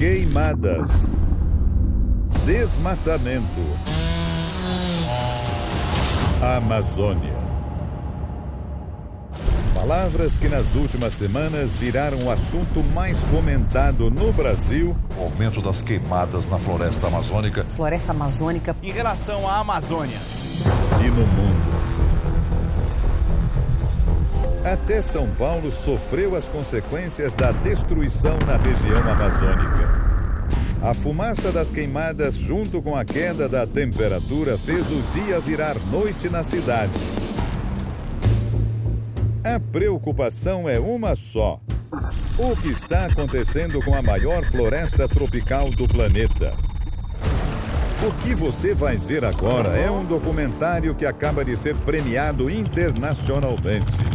queimadas, desmatamento, Amazônia. Palavras que nas últimas semanas viraram o assunto mais comentado no Brasil. O aumento das queimadas na floresta amazônica. Floresta amazônica. Em relação à Amazônia. E no mundo. Até São Paulo sofreu as consequências da destruição na região amazônica. A fumaça das queimadas, junto com a queda da temperatura, fez o dia virar noite na cidade. A preocupação é uma só: o que está acontecendo com a maior floresta tropical do planeta? O que você vai ver agora é um documentário que acaba de ser premiado internacionalmente.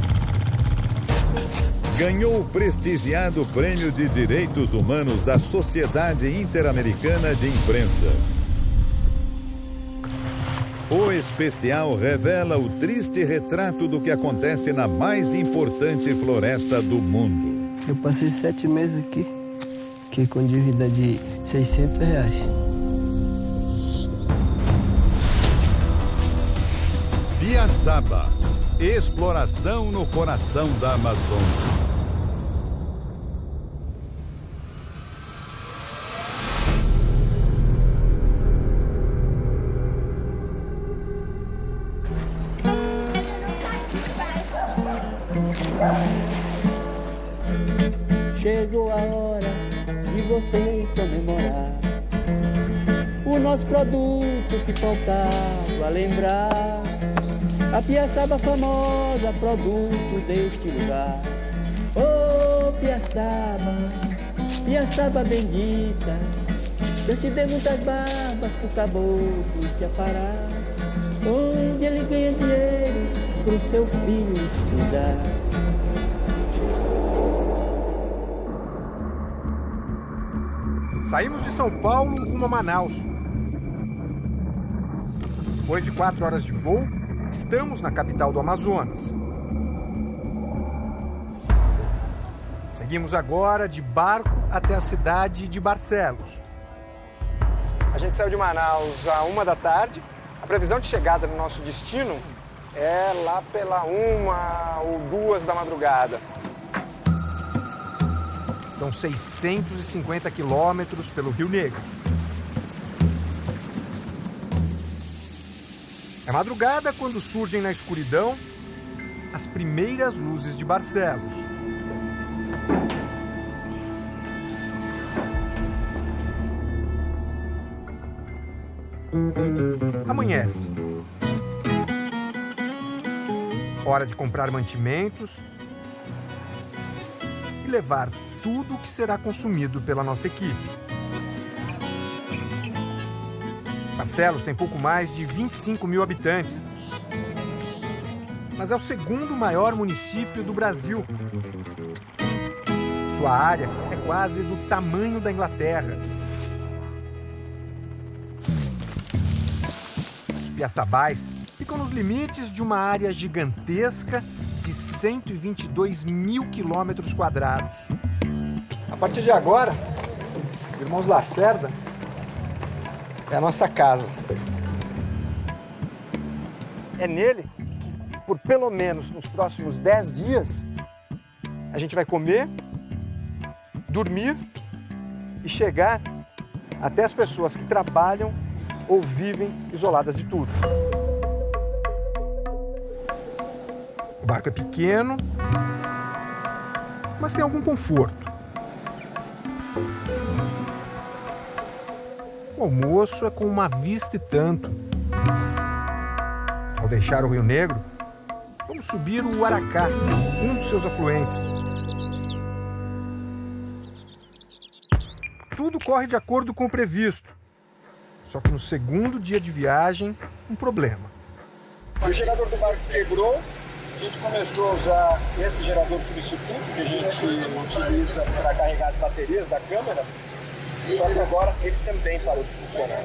Ganhou o prestigiado Prêmio de Direitos Humanos da Sociedade Interamericana de Imprensa. O especial revela o triste retrato do que acontece na mais importante floresta do mundo. Eu passei 7 meses aqui, com dívida de R$600. Piaçaba, exploração no coração da Amazônia. Chegou a hora de você comemorar o nosso produto que faltava lembrar. A piaçaba famosa, produto deste lugar. Oh, piaçaba, piaçaba bendita, eu te dei muitas barbas pro caboclo te aparar. Onde ele ganha dinheiro pro seu filho estudar. Saímos de São Paulo rumo a Manaus. Depois de 4 horas de voo, estamos na capital do Amazonas. Seguimos agora de barco até a cidade de Barcelos. A gente saiu de Manaus à 1 da tarde. A previsão de chegada no nosso destino é lá pela 1 ou 2 da madrugada. São 650 quilômetros pelo Rio Negro. É madrugada quando surgem na escuridão as primeiras luzes de Barcelos. Amanhece. Hora de comprar mantimentos e levar tudo o que será consumido pela nossa equipe. Barcelos tem pouco mais de 25 mil habitantes, mas é o segundo maior município do Brasil. Sua área é quase do tamanho da Inglaterra. Os piaçabais ficam nos limites de uma área gigantesca de 122 mil quilômetros quadrados. A partir de agora, Irmãos Lacerda é a nossa casa. É nele que, por pelo menos nos próximos 10 dias, a gente vai comer, dormir e chegar até as pessoas que trabalham ou vivem isoladas de tudo. O barco é pequeno, mas tem algum conforto. O almoço é com uma vista e tanto. Ao deixar o Rio Negro, vamos subir o Aracá, um dos seus afluentes. Tudo corre de acordo com o previsto. Só que no segundo dia de viagem, um problema. O gerador do barco quebrou, a gente começou a usar esse gerador substituto que a gente utiliza para carregar as baterias da câmera. Só que agora ele também parou de funcionar.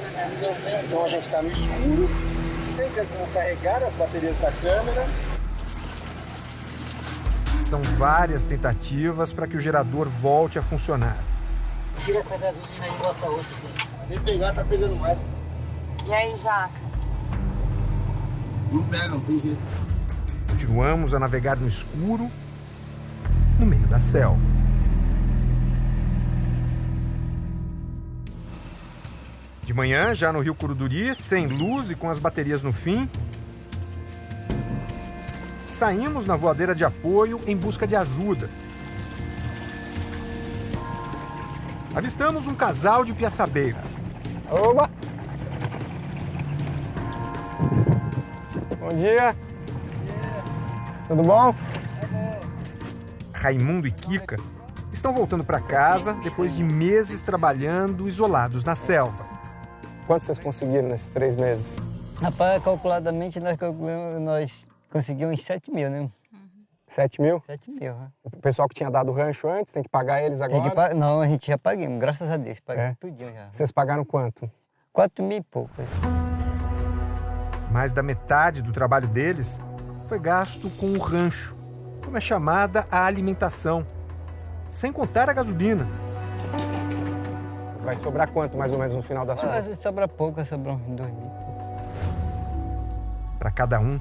Então a gente está no escuro, sem ter como carregar as baterias da câmera. São várias tentativas para que o gerador volte a funcionar. Tira essa gasolina aí e bota outra. Assim. Nem pegar, tá pegando mais. E aí, Jaca? Não pega, não tem jeito. Continuamos a navegar no escuro, no meio da selva. De manhã, já no Rio Curuduri, sem luz e com as baterias no fim, saímos na voadeira de apoio em busca de ajuda. Avistamos um casal de piaçabeiros. Oba! Bom dia! Tudo bom? Raimundo e Kika estão voltando para casa depois de meses trabalhando isolados na selva. Quanto vocês conseguiram nesses 3 meses? Rapaz, calculadamente nós conseguimos uns 7 mil, né? 7 mil? 7 mil, né? O pessoal que tinha dado o rancho antes, tem que pagar eles agora? Não, a gente já pagamos, graças a Deus, pagamos tudinho já. Vocês pagaram quanto? 4 mil e pouco. Mais da metade do trabalho deles foi gasto com o rancho, como é chamada a alimentação, sem contar a gasolina. Vai sobrar quanto, mais ou menos, no final da semana? Sobra pouco, sobra uns 2 mil. Para cada um,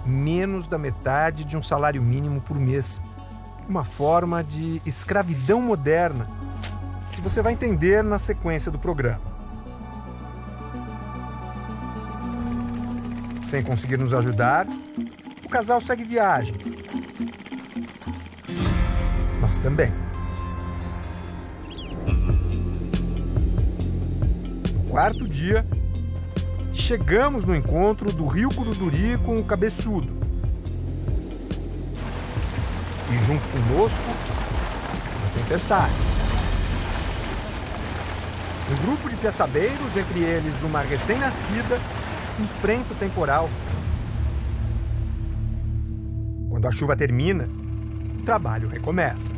menos da metade de um salário mínimo por mês. Uma forma de escravidão moderna, que você vai entender na sequência do programa. Sem conseguir nos ajudar, o casal segue viagem. Nós também. No quarto dia, chegamos no encontro do Rio Curuduri com o Cabeçudo. E junto conosco, a tempestade. Um grupo de piaçabeiros, entre eles uma recém-nascida, enfrenta o temporal. Quando a chuva termina, o trabalho recomeça.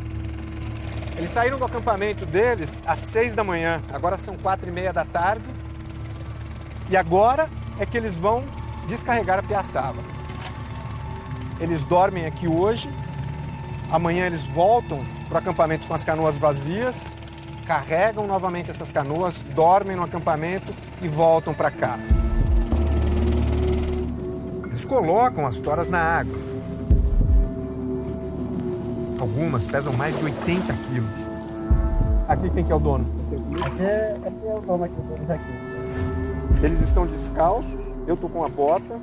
Eles saíram do acampamento deles às 6 da manhã, agora são 4:30 da tarde. E agora é que eles vão descarregar a piaçaba. Eles dormem aqui hoje, amanhã eles voltam para o acampamento com as canoas vazias, carregam novamente essas canoas, dormem no acampamento e voltam para cá. Eles colocam as toras na água. Algumas pesam mais de 80 quilos. Aqui quem que é o dono? Aqui é o dono aqui, deles aqui. Eles estão descalços, eu tô com a bota,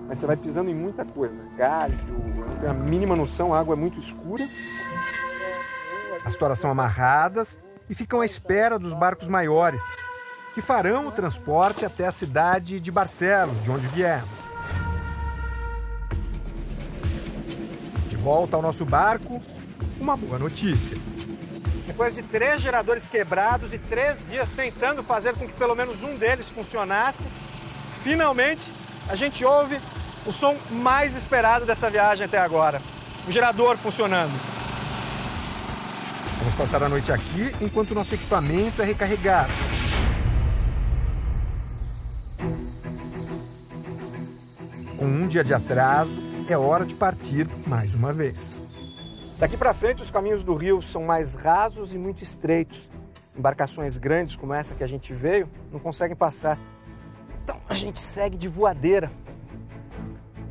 mas você vai pisando em muita coisa. Galho, não tem a mínima noção, a água é muito escura. As toras são amarradas e ficam à espera dos barcos maiores, que farão o transporte até a cidade de Barcelos, de onde viemos. De volta ao nosso barco, uma boa notícia. Depois de 3 geradores quebrados e 3 dias tentando fazer com que pelo menos um deles funcionasse, finalmente a gente ouve o som mais esperado dessa viagem até agora. O gerador funcionando. Vamos passar a noite aqui enquanto nosso equipamento é recarregado. Com um dia de atraso, é hora de partir mais uma vez. Daqui para frente, os caminhos do rio são mais rasos e muito estreitos. Embarcações grandes como essa que a gente veio não conseguem passar. Então a gente segue de voadeira.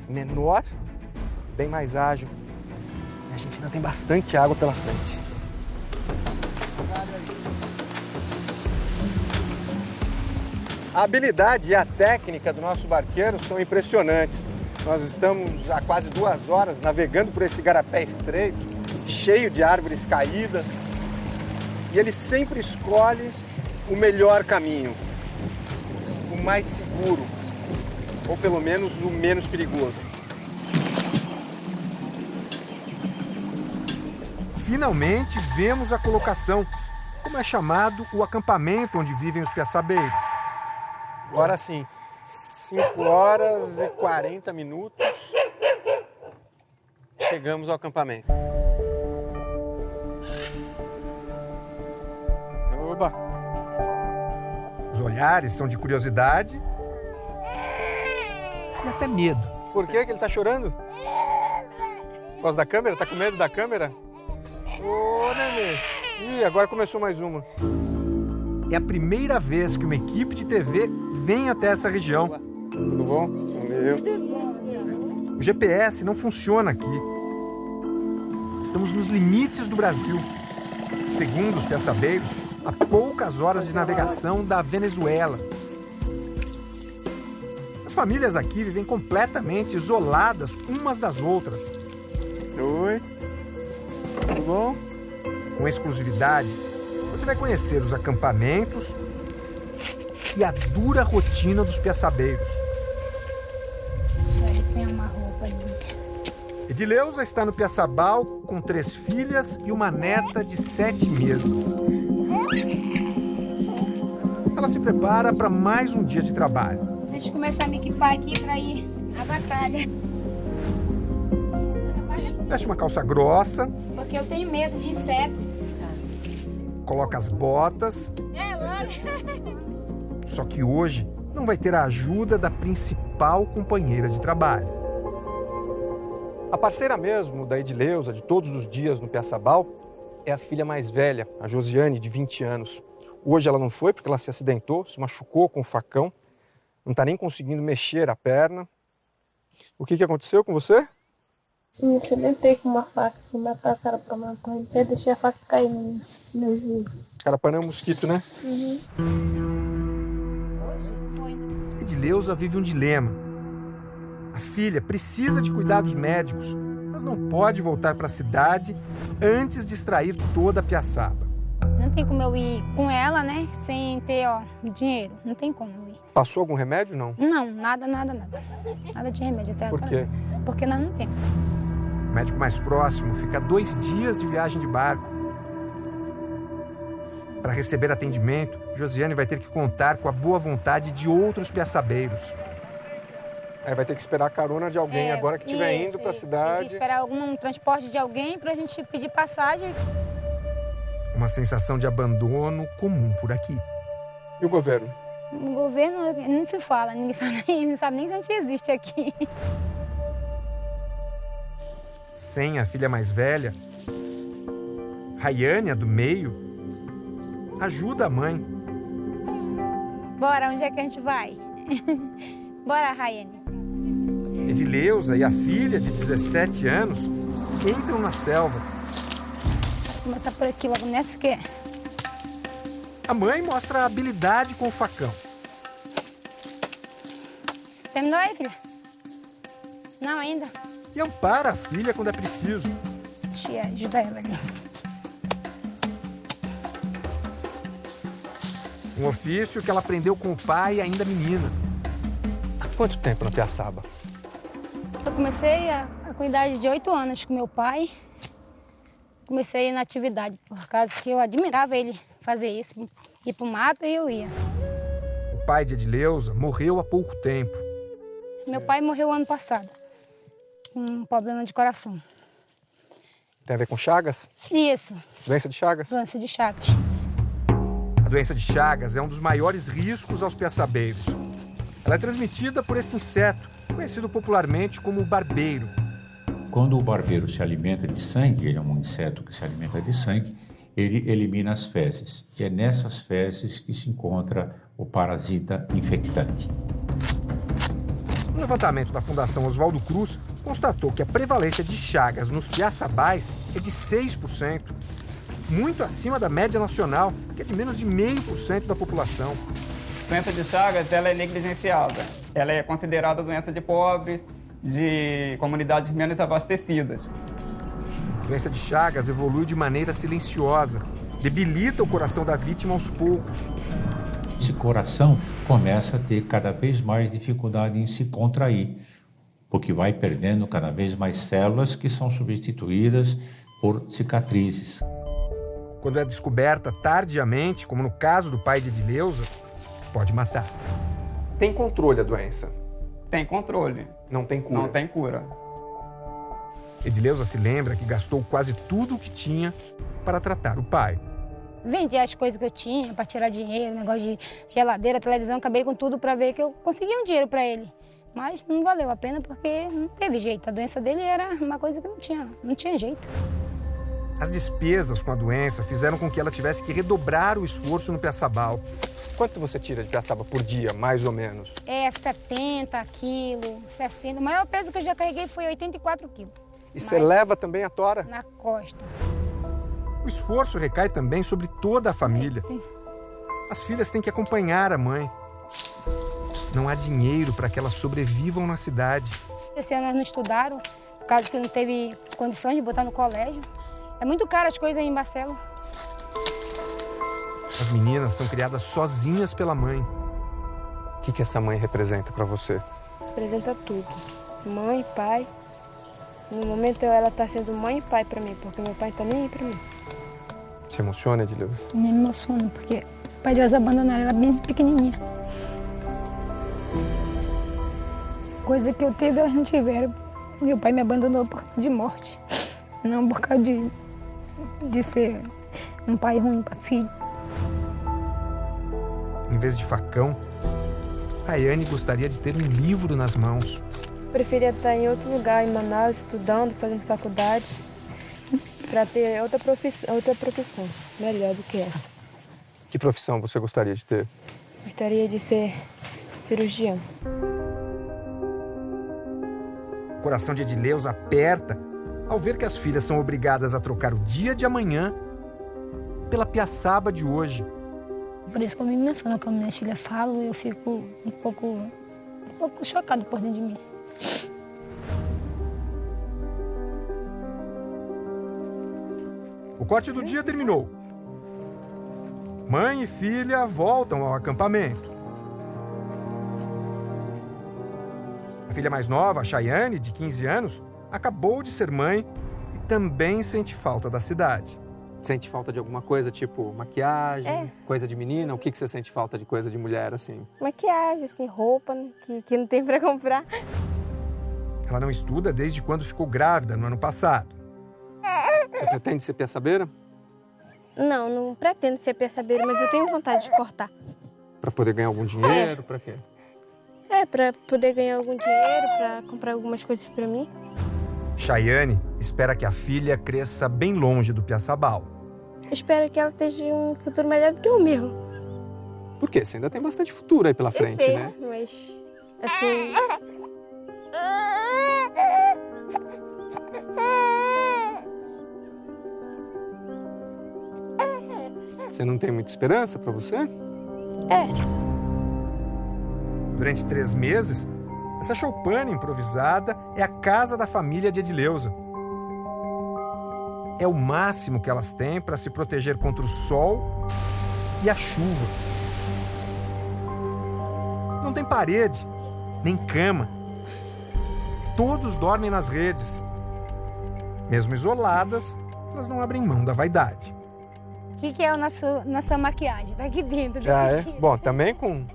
Menor, bem mais ágil. A gente ainda tem bastante água pela frente. A habilidade e a técnica do nosso barqueiro são impressionantes. Nós estamos há quase 2 horas navegando por esse igarapé estreito, cheio de árvores caídas, e ele sempre escolhe o melhor caminho, o mais seguro, ou pelo menos o menos perigoso. Finalmente vemos a colocação, como é chamado o acampamento onde vivem os piaçabeiros. Agora sim, 5 horas e 40 minutos, chegamos ao acampamento. Oba! Os olhares são de curiosidade e até medo. Por que ele tá chorando? Por causa da câmera? Tá com medo da câmera? Ô, nenê! Ih, agora começou mais uma. É a primeira vez que uma equipe de TV vem até essa região. Tudo bom? O GPS não funciona aqui. Estamos nos limites do Brasil. Segundo os piaçabeiros, a poucas horas de navegação da Venezuela. As famílias aqui vivem completamente isoladas umas das outras. Oi, tudo bom? Com exclusividade, você vai conhecer os acampamentos e a dura rotina dos piaçabeiros. Tem uma roupa ali. Edileuza está no Piaçabal com 3 filhas e uma neta de 7 meses. Ela se prepara para mais um dia de trabalho. Deixa eu começar a me equipar aqui para ir à batalha. Veste uma calça grossa. Porque eu tenho medo de inseto. Coloca as botas. Só que hoje não vai ter a ajuda da principal companheira de trabalho. A parceira mesmo da Edileuza, de todos os dias no Piaçabal, é a filha mais velha, a Josiane, de 20 anos. Hoje ela não foi porque ela se acidentou, se machucou com o facão. Não está nem conseguindo mexer a perna. O que aconteceu com você? Me acidentei com uma faca, que me atacaram para matar. Eu deixei a faca cair no meu joelho. Carapana é um mosquito, né? Uhum. Edileuza vive um dilema. A filha precisa de cuidados médicos, mas não pode voltar para a cidade antes de extrair toda a piaçaba. Não tem como eu ir com ela, né? Sem ter, dinheiro. Não tem como eu ir. Passou algum remédio, não? Não, nada. Nada de remédio até agora. Por quê? Porque nós não temos. O médico mais próximo fica a 2 dias de viagem de barco. Para receber atendimento, Josiane vai ter que contar com a boa vontade de outros piaçabeiros. Aí vai ter que esperar a carona de alguém agora que estiver indo para a cidade. Tem que esperar algum transporte de alguém para a gente pedir passagem. Uma sensação de abandono comum por aqui. E o governo? O governo nem se fala, ninguém não sabe nem se a gente existe aqui. Sem a filha mais velha, Rayane, a do meio, ajuda a mãe. Bora, onde é que a gente vai? Bora, Rayane. Edileuza e a filha, de 17 anos, entram na selva. Vou começar por aqui logo nessa que é. A mãe mostra a habilidade com o facão. Terminou aí, filha? Não, ainda. E ampara a filha quando é preciso. Deixa eu ajudar ela ali. Um ofício que ela aprendeu com o pai ainda menina. Há quanto tempo na piaçaba? Eu comecei com idade de 8 anos com meu pai. Comecei na atividade, por causa que eu admirava ele fazer isso. Ir pro mato e eu ia. O pai de Edileuza morreu há pouco tempo. Meu pai morreu ano passado, com um problema de coração. Tem a ver com Chagas? Isso. Doença de Chagas? Doença de Chagas. A doença de Chagas é um dos maiores riscos aos piaçabeiros. Ela é transmitida por esse inseto, conhecido popularmente como barbeiro. Quando o barbeiro se alimenta de sangue, ele é um inseto que se alimenta de sangue, ele elimina as fezes. E é nessas fezes que se encontra o parasita infectante. Um levantamento da Fundação Oswaldo Cruz constatou que a prevalência de Chagas nos piaçabais é de 6%, muito acima da média nacional, que é de menos de 0,5% da população. A doença de Chagas ela é negligenciada. Ela é considerada doença de pobres, de comunidades menos abastecidas. A doença de Chagas evolui de maneira silenciosa, debilita o coração da vítima aos poucos. Esse coração começa a ter cada vez mais dificuldade em se contrair, porque vai perdendo cada vez mais células que são substituídas por cicatrizes. Quando é descoberta tardiamente, como no caso do pai de Edileuza, pode matar. Tem controle a doença? Tem controle. Não tem cura? Não tem cura. Edileuza se lembra que gastou quase tudo o que tinha para tratar o pai. Vendi as coisas que eu tinha para tirar dinheiro, negócio de geladeira, televisão, acabei com tudo para ver que eu conseguia um dinheiro para ele. Mas não valeu a pena porque não teve jeito. A doença dele era uma coisa que não tinha jeito. As despesas com a doença fizeram com que ela tivesse que redobrar o esforço no Piaçabal. Quanto você tira de Piaçaba por dia, mais ou menos? 70 quilos, 60. O maior peso que eu já carreguei foi 84 quilos. E você leva também a tora? Na costa. O esforço recai também sobre toda a família. As filhas têm que acompanhar a mãe. Não há dinheiro para que elas sobrevivam na cidade. Esse ano elas não estudaram, por causa que não teve condições de botar no colégio. É muito caro as coisas aí em Barcelos. As meninas são criadas sozinhas pela mãe. O que essa mãe representa para você? Representa tudo. Mãe, pai. No momento ela tá sendo mãe e pai para mim, porque meu pai tá nem aí para mim. Se emociona, Edileuza? Nem me emociono, porque o pai delas abandonaram ela bem pequenininha. Coisa que eu tive, elas não tiveram. Meu pai me abandonou por causa de morte. Não por causa de ser um pai ruim para filho. Em vez de facão, Rayane gostaria de ter um livro nas mãos. Preferia estar em outro lugar, em Manaus, estudando, fazendo faculdade, para ter outra profissão melhor do que essa. Que profissão você gostaria de ter? Gostaria de ser cirurgião. O coração de Edileuza aperta ao ver que as filhas são obrigadas a trocar o dia de amanhã pela Piaçaba de hoje. Por isso que eu me emociono quando minhas filhas falam, eu fico um pouco chocado por dentro de mim. O corte do dia terminou. Mãe e filha voltam ao acampamento. A filha mais nova, a Chayane, de 15 anos, acabou de ser mãe e também sente falta da cidade. Sente falta de alguma coisa, tipo maquiagem, coisa de menina? O que você sente falta de coisa de mulher, assim? Maquiagem, assim, roupa, né, que não tem para comprar. Ela não estuda desde quando ficou grávida, no ano passado. Você pretende ser piaçabeira? Não pretendo ser piaçabeira, mas eu tenho vontade de cortar. Para poder ganhar algum dinheiro? Para quê? Para poder ganhar algum dinheiro, para comprar algumas coisas para mim. Chayane espera que a filha cresça bem longe do Piaçabal. Espero que ela tenha um futuro melhor do que o meu. Por quê? Você ainda tem bastante futuro aí pela frente, sei, né? Mas, assim... Você não tem muita esperança para você? Durante 3 meses, essa choupana improvisada é a casa da família de Edileuza. É o máximo que elas têm para se proteger contra o sol e a chuva. Não tem parede, nem cama. Todos dormem nas redes. Mesmo isoladas, elas não abrem mão da vaidade. O que é a nossa maquiagem? Tá aqui dentro. Bom, também com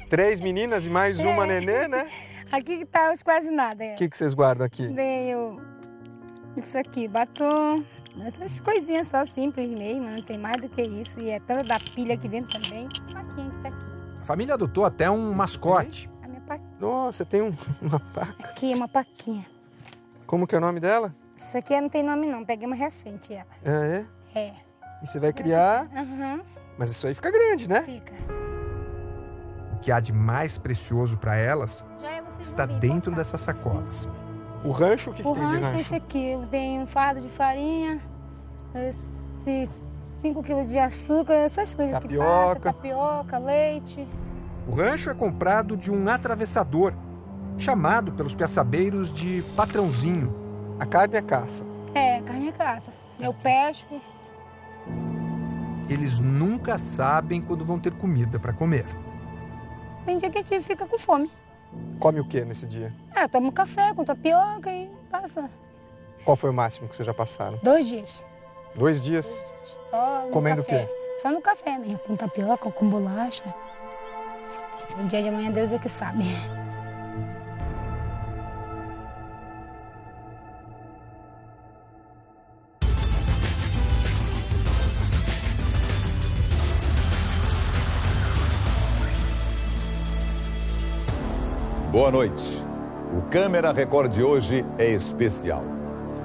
3 meninas e mais uma nenê, né? Aqui que tá os quase nada. O que vocês guardam aqui? Venho isso aqui, batom, essas coisinhas só simples mesmo, não tem mais do que isso. E é toda da pilha aqui dentro também. A paquinha que tá aqui. A família adotou até um mascote. A minha paquinha. Nossa, tem uma paca. Aqui é uma paquinha. Como que é o nome dela? Isso aqui não tem nome não, peguei uma recente ela. É? É. E você vai criar? Aham. Mas isso aí fica grande, né? Fica. O que há de mais precioso para elas está dentro dessas sacolas. O rancho, o que tem de rancho? O rancho é esse aqui, tem um fardo de farinha, esse 5 quilos de açúcar, essas coisas que passa, tapioca, leite. O rancho é comprado de um atravessador, chamado pelos piaçabeiros de patrãozinho. A carne é caça. É, carne é caça. Eu pesco. Eles nunca sabem quando vão ter comida para comer. Tem dia que a gente fica com fome. Come o que nesse dia? Toma um café com tapioca e passa. Qual foi o máximo que vocês já passaram? 2 dias. 2 dias? Só no comendo café. o quê? Só no café mesmo, com tapioca, com bolacha. O dia de amanhã Deus é que sabe. Boa noite. O Câmera Record de hoje é especial.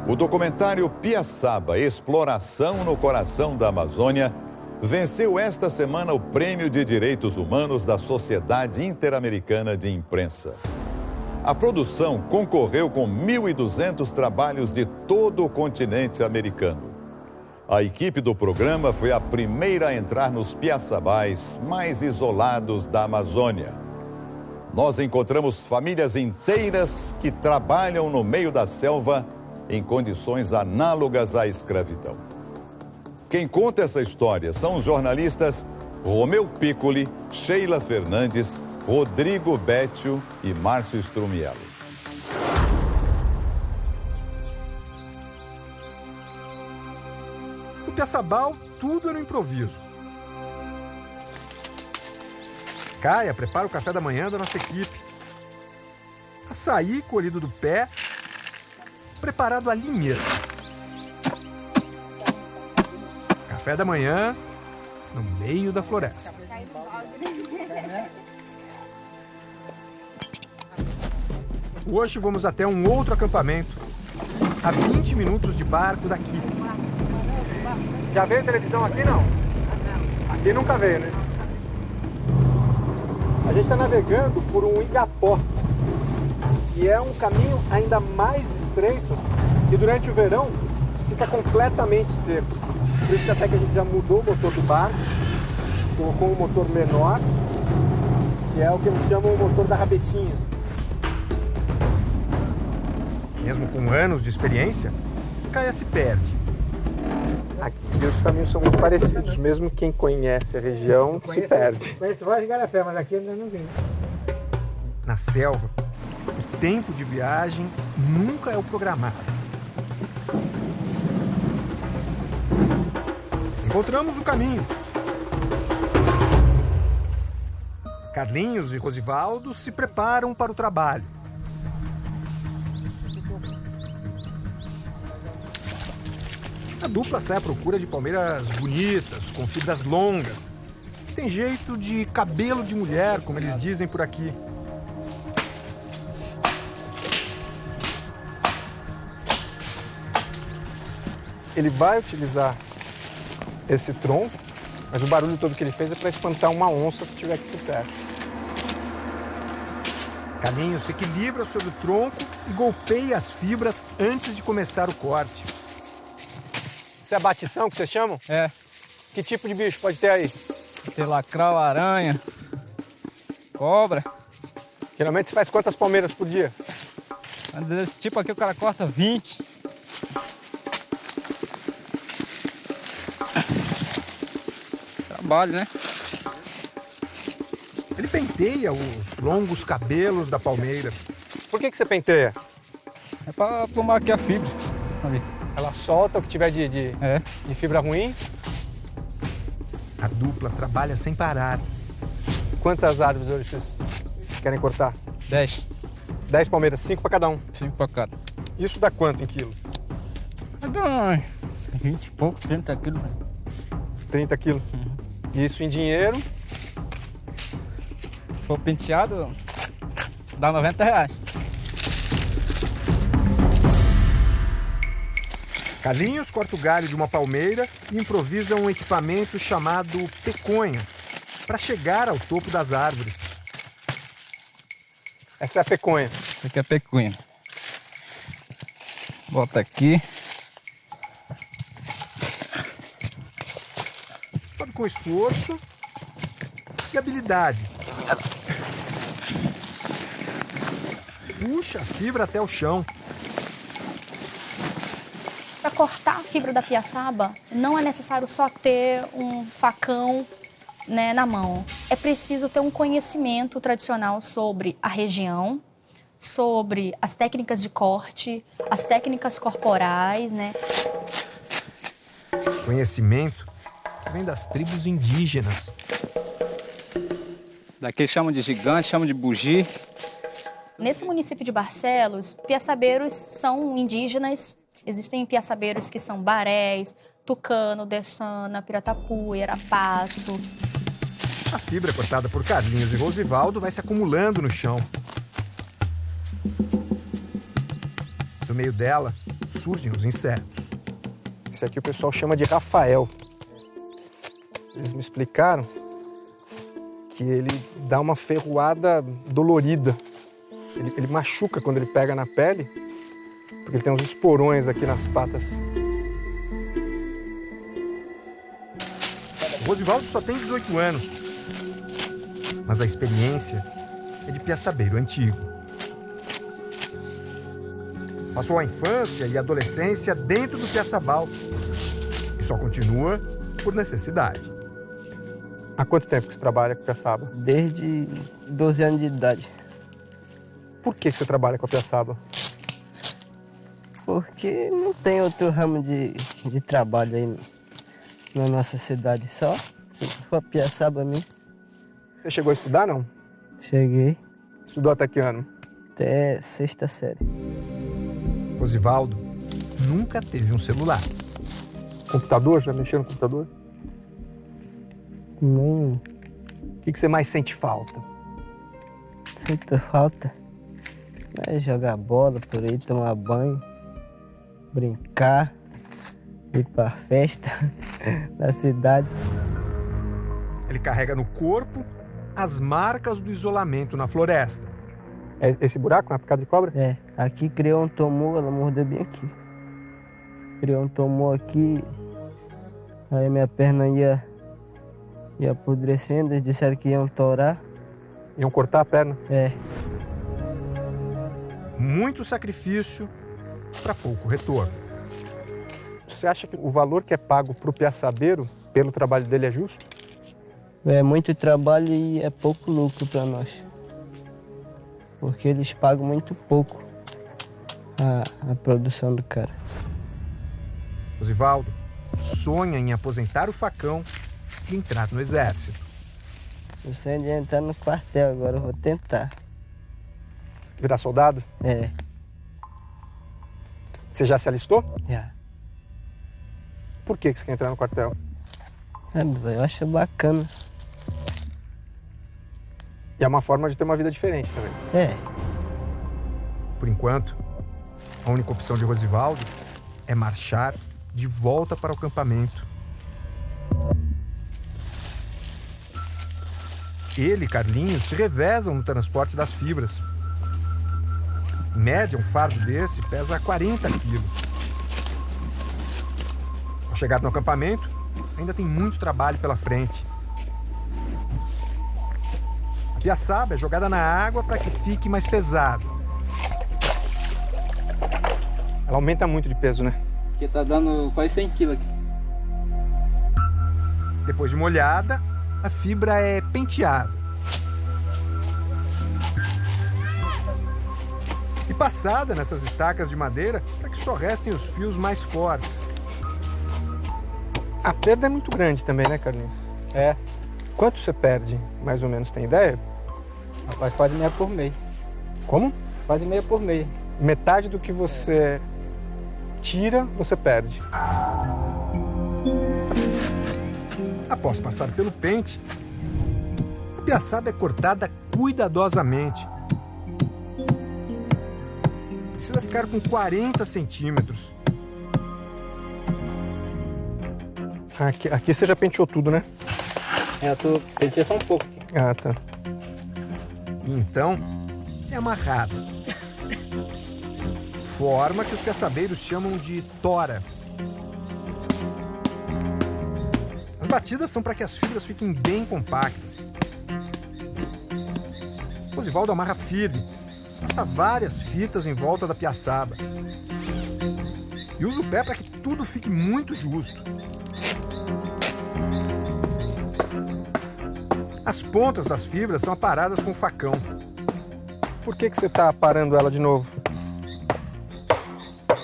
O documentário Piaçaba, Exploração no Coração da Amazônia, venceu esta semana o Prêmio de Direitos Humanos da Sociedade Interamericana de Imprensa. A produção concorreu com 1.200 trabalhos de todo o continente americano. A equipe do programa foi a primeira a entrar nos piaçabais mais isolados da Amazônia. Nós encontramos famílias inteiras que trabalham no meio da selva em condições análogas à escravidão. Quem conta essa história são os jornalistas Romeu Piccoli, Sheila Fernandes, Rodrigo Bétio e Márcio Strumiello. No Piaçabal, tudo é no improviso. Caia prepara o café da manhã da nossa equipe. Açaí colhido do pé, preparado ali mesmo. Café da manhã no meio da floresta. Hoje vamos até um outro acampamento, a 20 minutos de barco daqui. Já veio televisão aqui, não? Aqui nunca veio, né? A gente está navegando por um igapó, que é um caminho ainda mais estreito e durante o verão fica completamente seco. Por isso até que a gente já mudou o motor do barco, colocou um motor menor, que é o que eles chamam o motor da rabetinha. Mesmo com anos de experiência, Caia se perde. Aqui os caminhos são muito parecidos, mesmo quem conhece a região se perde. Conheço vários igarapé, mas aqui ainda não vim. Na selva, o tempo de viagem nunca é o programado. Encontramos o caminho. Carlinhos e Rosivaldo se preparam para o trabalho. A dupla sai à procura de palmeiras bonitas, com fibras longas, que tem jeito de cabelo de mulher, como eles dizem por aqui. Ele vai utilizar esse tronco, mas o barulho todo que ele fez é para espantar uma onça se estiver aqui por perto. Carlinhos se equilibra sobre o tronco e golpeia as fibras antes de começar o corte. Isso é batição que vocês chamam? É. Que tipo de bicho pode ter aí? Tem lacral, aranha, cobra. Geralmente você faz quantas palmeiras por dia? Desse tipo aqui o cara corta 20. Trabalho, né? Ele penteia os longos cabelos da palmeira. Por que você penteia? É pra plumar aqui a fibra. Ali. Ela solta o que tiver de fibra ruim. A dupla trabalha sem parar. Quantas árvores hoje vocês querem cortar? 10. 10 palmeiras, 5 para cada um. 5 para cada. Isso dá quanto em quilo? Dá 20 e pouco, 30 quilos. 30 quilos. Isso em dinheiro? Se for penteado, dá R$90. Carlinhos corta o galho de uma palmeira e improvisa um equipamento chamado peconho para chegar ao topo das árvores. Essa é a peconha. Essa aqui é a peconha. Bota aqui. Sobe com esforço e habilidade. Puxa a fibra até o chão. Para cortar a fibra da piaçaba, não é necessário só ter um facão, né, na mão. É preciso ter um conhecimento tradicional sobre a região, sobre as técnicas de corte, as técnicas corporais, né? Conhecimento vem das tribos indígenas. Daqui chamam de gigante, chamam de bugi. Nesse município de Barcelos, piaçabeiros são indígenas. Existem piaçabeiros que são barés, tucano, dessana, piratapu, arapaço. A fibra cortada por Carlinhos e Rosivaldo vai se acumulando no chão. No meio dela, surgem os insetos. Esse aqui o pessoal chama de Rafael. Eles me explicaram que ele dá uma ferroada dolorida. Ele machuca quando ele pega na pele, porque ele tem uns esporões aqui nas patas. O Rosivaldo só tem 18 anos, mas a experiência é de piaçabeiro antigo. Passou a infância e a adolescência dentro do piaçabal e só continua por necessidade. Há quanto tempo que você trabalha com piaçaba? Desde 12 anos de idade. Por que você trabalha com a piaçaba? Porque não tem outro ramo de trabalho aí na nossa cidade. Só se for piaçaba mesmo. Você chegou a estudar, não? Cheguei. Estudou até que ano? Até 6ª série. Rosivaldo nunca teve um celular. Computador? Já mexeu no computador? Não. O que você mais sente falta? Sinto falta. É jogar bola por aí, tomar banho, brincar, ir pra festa na cidade. Ele carrega no corpo as marcas do isolamento na floresta. É esse buraco, uma picada de cobra? É, aqui criou um tumor, ela mordeu bem aqui. Criou um tumor aqui, aí minha perna ia apodrecendo, eles disseram que iam torar. Iam cortar a perna? É. Muito sacrifício para pouco retorno. Você acha que o valor que é pago para o piaçabeiro pelo trabalho dele é justo? É muito trabalho e é pouco lucro para nós. Porque eles pagam muito pouco a produção do cara. Rosivaldo sonha em aposentar o facão e entrar no exército. Eu sonho de entrar no quartel agora, eu vou tentar. Virar soldado? É. Você já se alistou? Já. Por que você quer entrar no quartel? Eu acho bacana. E é uma forma de ter uma vida diferente também. É. Por enquanto, a única opção de Rosivaldo é marchar de volta para o acampamento. Ele e Carlinhos se revezam no transporte das fibras. Em média, um fardo desse pesa 40 quilos. Ao chegar no acampamento, ainda tem muito trabalho pela frente. A piaçaba é jogada na água para que fique mais pesado. Ela aumenta muito de peso, né? Porque tá dando quase 100 quilos aqui. Depois de molhada, a fibra é penteada. E passada nessas estacas de madeira para que só restem os fios mais fortes. A perda é muito grande também, né, Carlinhos? É. Quanto você perde, mais ou menos, tem ideia? Rapaz, quase meia por mês. Como? Quase meia por mês. Metade do que você tira, você perde. Após passar pelo pente, a piaçaba é cortada cuidadosamente. Precisa ficar com 40 centímetros. Aqui você já penteou tudo, né? É, eu pentei só um pouco. Ah, tá. Então, é amarrada. Forma que os piaçabeiros chamam de tora. As batidas são para que as fibras fiquem bem compactas. Rosivaldo amarra firme, passa várias fitas em volta da piaçaba. E usa o pé para que tudo fique muito justo. As pontas das fibras são aparadas com o facão. Por que você está aparando ela de novo?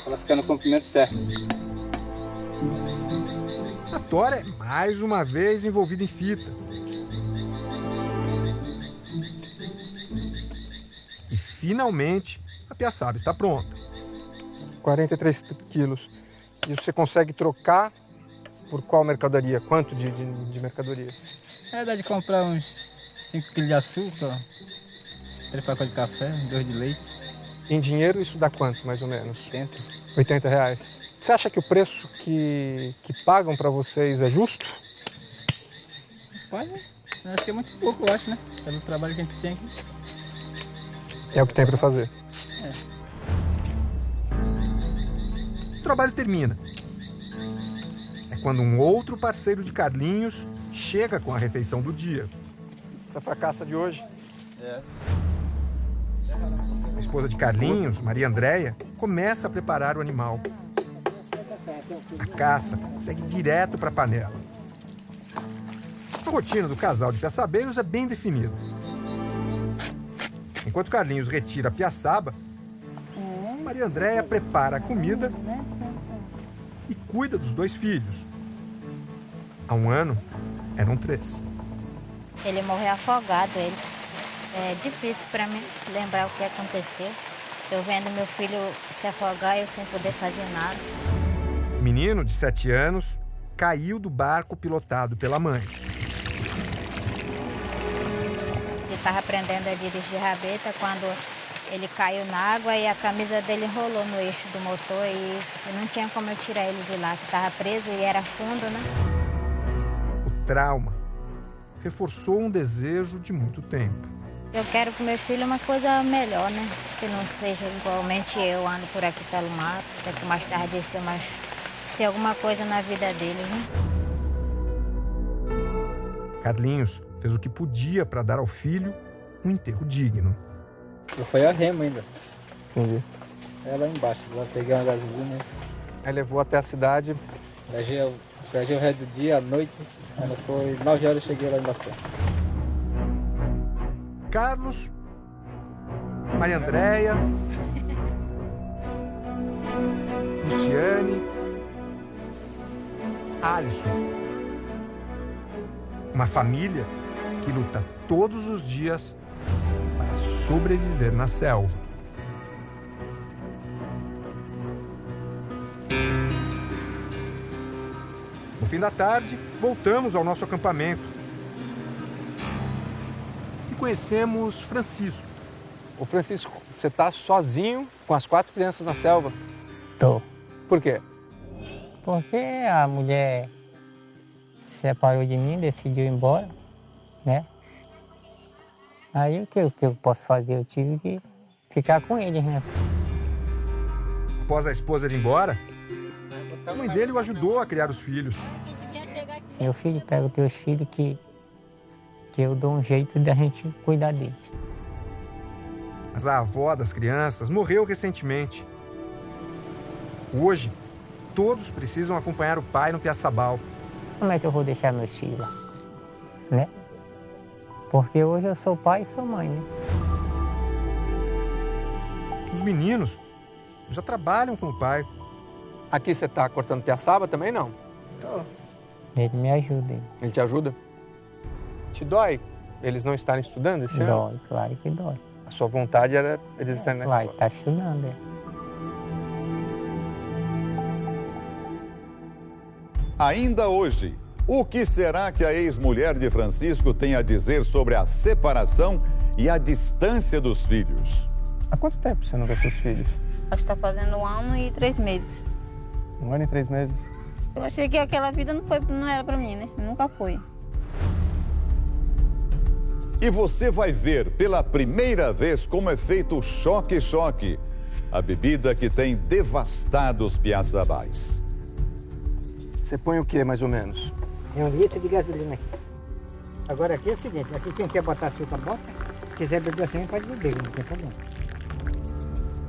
Ela fica no comprimento certo. A tora é mais uma vez envolvida em fita. E finalmente a piaçaba está pronta. 43 quilos. Isso você consegue trocar por qual mercadoria? Quanto de mercadoria? Dá de comprar uns 5 quilos de açúcar, 3 pacotes de café, 2 de leite. Em dinheiro isso dá quanto, mais ou menos? 80. R$80. Você acha que o preço que pagam para vocês é justo? Pode, acho que é muito pouco, eu acho, né? Pelo trabalho que a gente tem aqui. É o que tem para fazer. É. O trabalho termina. É quando um outro parceiro de Carlinhos chega com a refeição do dia. Essa foi a caça de hoje. A esposa de Carlinhos, Maria Andréia, começa a preparar o animal. A caça segue direto para a panela. A rotina do casal de piaçabeiros é bem definida. Enquanto Carlinhos retira a piaçaba, Maria Andréia prepara a comida e cuida dos 2 filhos. Há 1 ano, eram 3. Ele morreu afogado, ele. É difícil para mim lembrar o que aconteceu. Eu vendo meu filho se afogar e eu sem poder fazer nada. O menino, de 7 anos, caiu do barco pilotado pela mãe. Ele estava aprendendo a dirigir rabeta quando ele caiu na água e a camisa dele enrolou no eixo do motor e não tinha como eu tirar ele de lá, que estava preso e era fundo, né? O trauma reforçou um desejo de muito tempo. Eu quero para meus filhos uma coisa melhor, né? Que não seja igualmente eu ando por aqui pelo mato, daqui mais tarde ser alguma coisa na vida deles, né? Carlinhos fez o que podia para dar ao filho um enterro digno. Eu fui a remo ainda. Entendi. É lá embaixo, lá peguei uma gasolina. Aí levou até a cidade. Viajei o resto do dia, à noite. Quando foi 9 horas eu cheguei lá em Bacé. Carlos, Maria Andréia, Luciane, Alisson. Uma família que luta todos os dias para sobreviver na selva. No fim da tarde, voltamos ao nosso acampamento. Conhecemos Francisco. Ô Francisco, você tá sozinho com as 4 crianças na selva? Tô. Por quê? Porque a mulher se separou de mim, decidiu ir embora, né? Aí o que eu posso fazer? Eu tive que ficar com eles, né? Após a esposa ir embora, a mãe dele o ajudou a criar os filhos. Meu filho, pega os teus filhos que eu dou um jeito da gente cuidar deles. Mas a avó das crianças morreu recentemente. Hoje, todos precisam acompanhar o pai no Piaçabal. Como é que eu vou deixar meus filhos lá? Né? Porque hoje eu sou pai e sou mãe, né? Os meninos já trabalham com o pai. Aqui você tá cortando piaçaba também, não? Ele me ajuda. Ele te ajuda? Te dói eles não estarem estudando esse ano? Dói, claro que dói. A sua vontade era eles estarem na escola? Claro, tá estudando, é. Ainda hoje, o que será que a ex-mulher de Francisco tem a dizer sobre a separação e a distância dos filhos? Há quanto tempo você não vê seus filhos? Acho que está fazendo 1 ano e 3 meses. 1 ano e 3 meses? Eu achei que aquela vida não era para mim, né? Nunca foi. E você vai ver pela primeira vez como é feito o choque-choque, a bebida que tem devastado os piaçabais. Você põe o que, mais ou menos? É 1 litro de gasolina aqui. Agora aqui é o seguinte, aqui quem quer botar açúcar, bota. Se quiser beber assim, pode beber, não tem problema.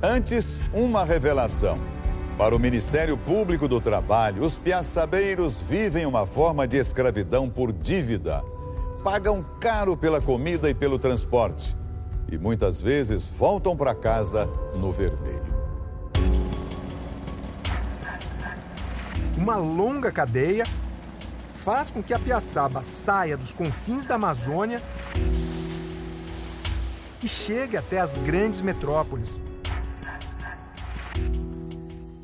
Antes, uma revelação. Para o Ministério Público do Trabalho, os piaçabeiros vivem uma forma de escravidão por dívida. Pagam caro pela comida e pelo transporte. E muitas vezes voltam para casa no vermelho. Uma longa cadeia faz com que a piaçaba saia dos confins da Amazônia e chegue até as grandes metrópoles.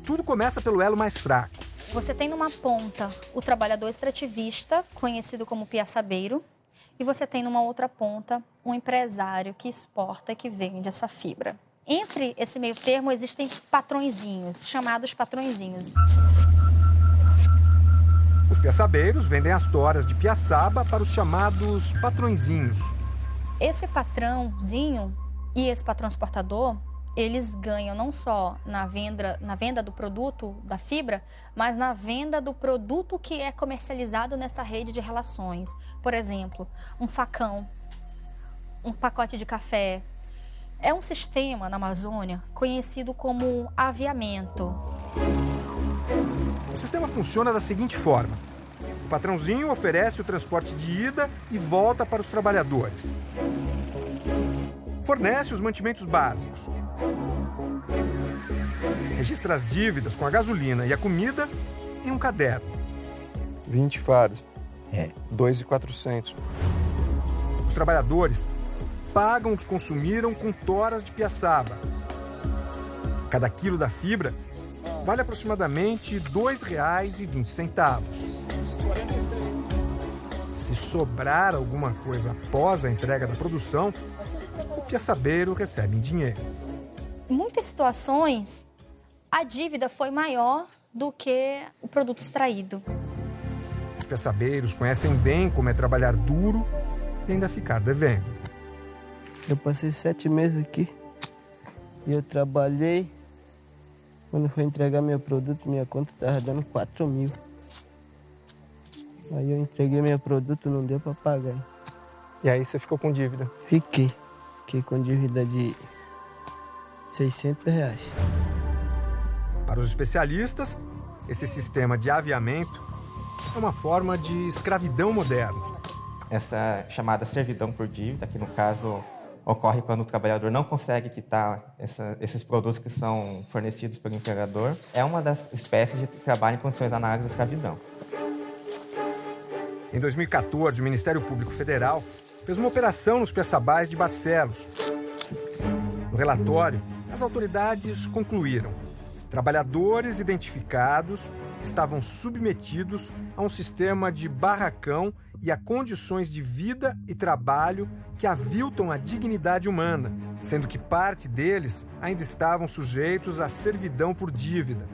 Tudo começa pelo elo mais fraco. Você tem numa ponta o trabalhador extrativista, conhecido como piaçabeiro, e você tem numa outra ponta um empresário que exporta e que vende essa fibra. Entre esse meio termo existem patrõezinhos, chamados patrõezinhos. Os piaçabeiros vendem as toras de piaçaba para os chamados patrõezinhos. Esse patrãozinho e esse patrão exportador, eles ganham não só na venda do produto da fibra, mas na venda do produto que é comercializado nessa rede de relações. Por exemplo, um facão, um pacote de café. É um sistema na Amazônia conhecido como aviamento. O sistema funciona da seguinte forma. O patrãozinho oferece o transporte de ida e volta para os trabalhadores. Fornece os mantimentos básicos. Registra as dívidas com a gasolina e a comida em um caderno. 20 fardos. 2.400. Os trabalhadores pagam o que consumiram com toras de piaçaba. Cada quilo da fibra vale aproximadamente R$ 2,20. Se sobrar alguma coisa após a entrega da produção, o piaçabeiro recebe em dinheiro. Em muitas situações, a dívida foi maior do que o produto extraído. Os piaçabeiros conhecem bem como é trabalhar duro e ainda ficar devendo. Eu passei 7 meses aqui e eu trabalhei. Quando foi entregar meu produto, minha conta estava dando 4 mil. Aí eu entreguei meu produto, não deu para pagar. E aí você ficou com dívida? Fiquei com dívida de R$600. Para os especialistas, esse sistema de aviamento é uma forma de escravidão moderna. Essa chamada servidão por dívida, que no caso ocorre quando o trabalhador não consegue quitar esses produtos que são fornecidos pelo empregador, é uma das espécies de trabalho em condições análogas à escravidão. Em 2014, o Ministério Público Federal fez uma operação nos piaçabais de Barcelos. No relatório, as autoridades concluíram: trabalhadores identificados estavam submetidos a um sistema de barracão e a condições de vida e trabalho que aviltam a dignidade humana, sendo que parte deles ainda estavam sujeitos à servidão por dívida.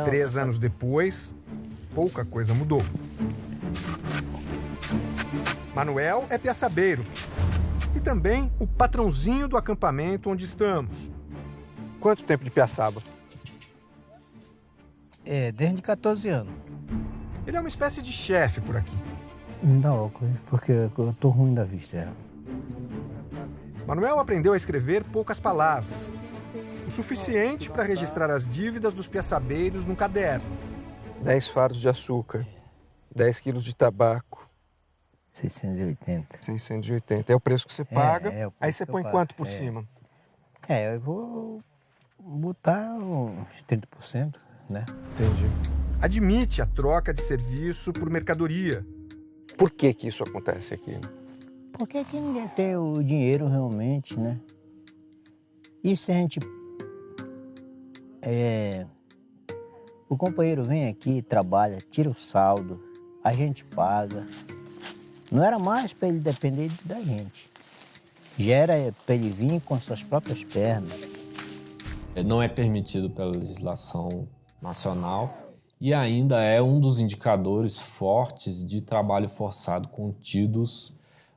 3 anos depois, pouca coisa mudou. Manuel é piaçabeiro e também o patrãozinho do acampamento onde estamos. Quanto tempo de piaçaba? Desde 14 anos. Ele é uma espécie de chefe por aqui. Me dá óculos, porque eu tô ruim da vista. Manuel aprendeu a escrever poucas palavras, o suficiente para registrar as dívidas dos piaçabeiros num caderno. 10 fardos de açúcar, 10 quilos de tabaco. 680. 680. É o preço que você paga, aí você põe quanto por cima? Eu vou botar uns 30%, né? Entendi. Admite a troca de serviço por mercadoria. Por que isso acontece aqui? Porque aqui ninguém tem o dinheiro realmente, né? E se a gente... o companheiro vem aqui, trabalha, tira o saldo, a gente paga. Não era mais para ele depender da gente. Já era para ele vir com suas próprias pernas. Não é permitido pela legislação nacional e ainda é um dos indicadores fortes de trabalho forçado contidos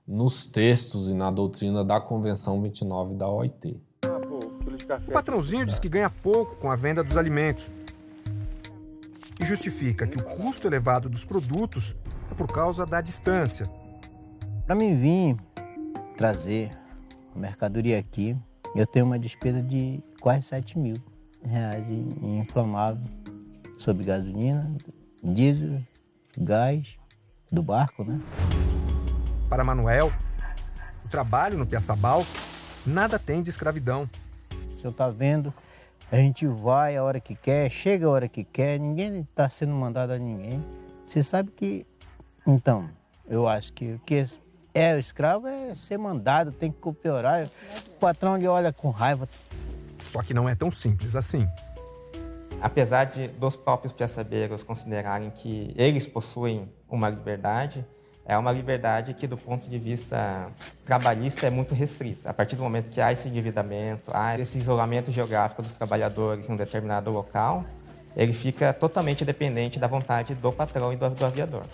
nos textos e na doutrina da Convenção 29 da OIT. O patrãozinho diz que ganha pouco com a venda dos alimentos e justifica que o custo elevado dos produtos é por causa da distância. Para mim vir trazer a mercadoria aqui, eu tenho uma despesa de quase R$7.000 em inflamável, sobre gasolina, diesel, gás, do barco, né? Para Manuel, o trabalho no piaçabal nada tem de escravidão. O senhor está vendo, a gente vai a hora que quer, chega a hora que quer, ninguém está sendo mandado a ninguém. Você sabe que, então, eu acho que o que é o escravo é ser mandado, tem que cumprir horário. O patrão lhe olha com raiva. Só que não é tão simples assim. Apesar dos próprios piaçabeiros considerarem que eles possuem uma liberdade, É uma liberdade que, do ponto de vista trabalhista, é muito restrita. A partir do momento que há esse endividamento, há esse isolamento geográfico dos trabalhadores em um determinado local, ele fica totalmente dependente da vontade do patrão e do aviador.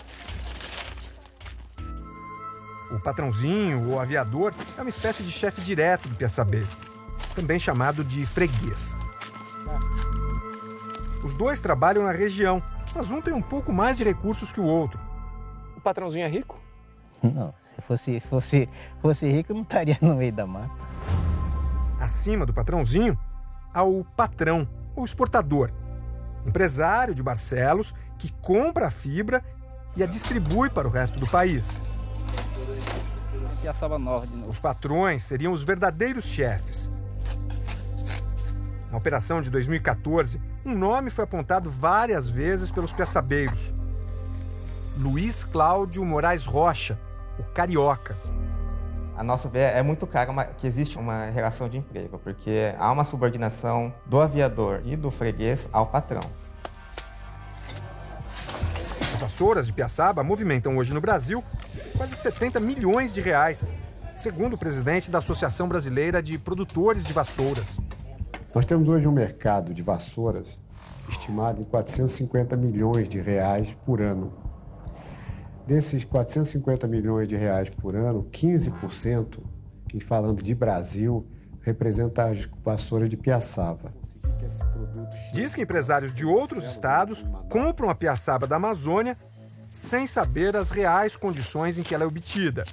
O patrãozinho ou aviador é uma espécie de chefe direto do piaçabeiro, também chamado de freguês. Os dois trabalham na região, mas um tem um pouco mais de recursos que o outro. O patrãozinho é rico? Não, se fosse rico, eu não estaria no meio da mata. Acima do patrãozinho, há o patrão, ou exportador, empresário de Barcelos que compra a fibra e a distribui para o resto do país. Os patrões seriam os verdadeiros chefes. Na operação de 2014, um nome foi apontado várias vezes pelos piaçabeiros. Luiz Cláudio Moraes Rocha, o Carioca. A nosso ver, é muito claro que existe uma relação de emprego, porque há uma subordinação do aviador e do freguês ao patrão. As vassouras de Piaçaba movimentam hoje no Brasil quase 70 milhões de reais, segundo o presidente da Associação Brasileira de Produtores de Vassouras. Nós temos hoje um mercado de vassouras estimado em 450 milhões de reais por ano. Desses 450 milhões de reais por ano, 15%, e falando de Brasil, representa as vassouras de Piaçaba. Diz que empresários de outros estados compram a piaçaba da Amazônia sem saber as reais condições em que ela é obtida.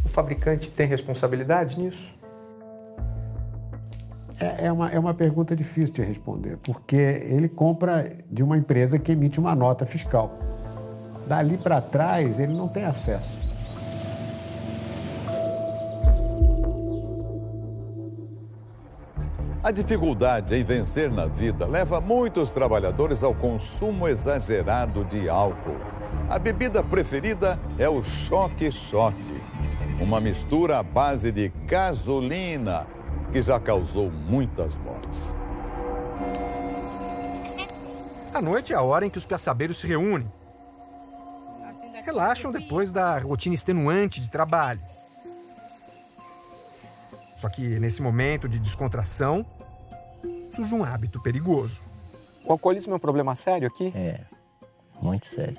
O fabricante tem responsabilidade nisso? É uma pergunta difícil de responder, porque ele compra de uma empresa que emite uma nota fiscal. Dali para trás, ele não tem acesso. A dificuldade em vencer na vida leva muitos trabalhadores ao consumo exagerado de álcool. A bebida preferida é o choque-choque, uma mistura à base de gasolina que já causou muitas mortes. À noite é a hora em que os piaçabeiros se reúnem. Relaxam depois da rotina extenuante de trabalho. Só que nesse momento de descontração, surge um hábito perigoso. O alcoolismo é um problema sério aqui? É, muito sério.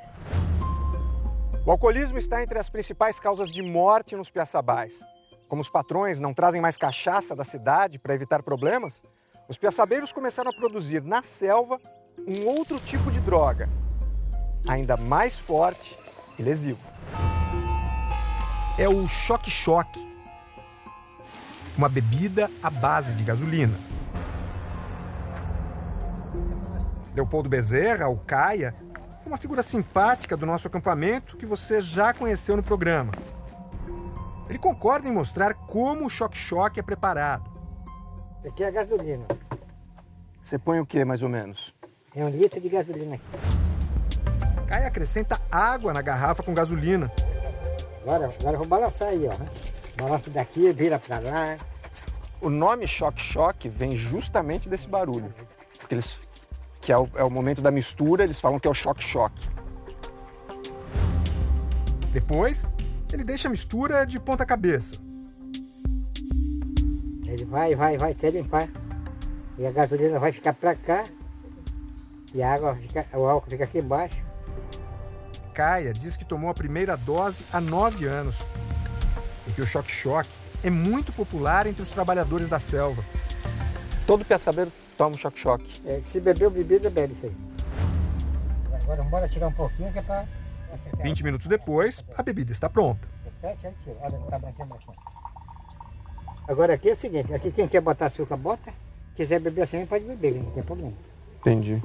O alcoolismo está entre as principais causas de morte nos piaçabais. Como os patrões não trazem mais cachaça da cidade para evitar problemas, os piaçabeiros começaram a produzir na selva um outro tipo de droga, ainda mais forte e lesivo. É o choque-choque, uma bebida à base de gasolina. Leopoldo Bezerra, o Caia, é uma figura simpática do nosso acampamento que você já conheceu no programa. Ele concorda em mostrar como o choque-choque é preparado. Aqui é a gasolina. Você põe o que, mais ou menos? É 1 litro de gasolina aqui. Caia acrescenta água na garrafa com gasolina. Agora eu vou balançar aí, ó. Balança daqui, vira pra lá. O nome choque-choque vem justamente desse barulho. Porque que é o momento da mistura, eles falam que é o choque-choque. Depois, ele deixa a mistura de ponta cabeça. Ele vai até limpar. E a gasolina vai ficar pra cá. E a água o álcool fica aqui embaixo. Caia diz que tomou a primeira dose há 9 anos. E que o choque-choque é muito popular entre os trabalhadores da selva. Todo piaçabeiro toma um choque-choque. Se bebeu bebida, bebe isso aí. Agora bora tirar um pouquinho que é pra... 20 minutos depois, a bebida está pronta. Agora aqui é o seguinte, aqui quem quer botar açúcar, bota. Quiser beber assim, pode beber, não tem problema. Entendi.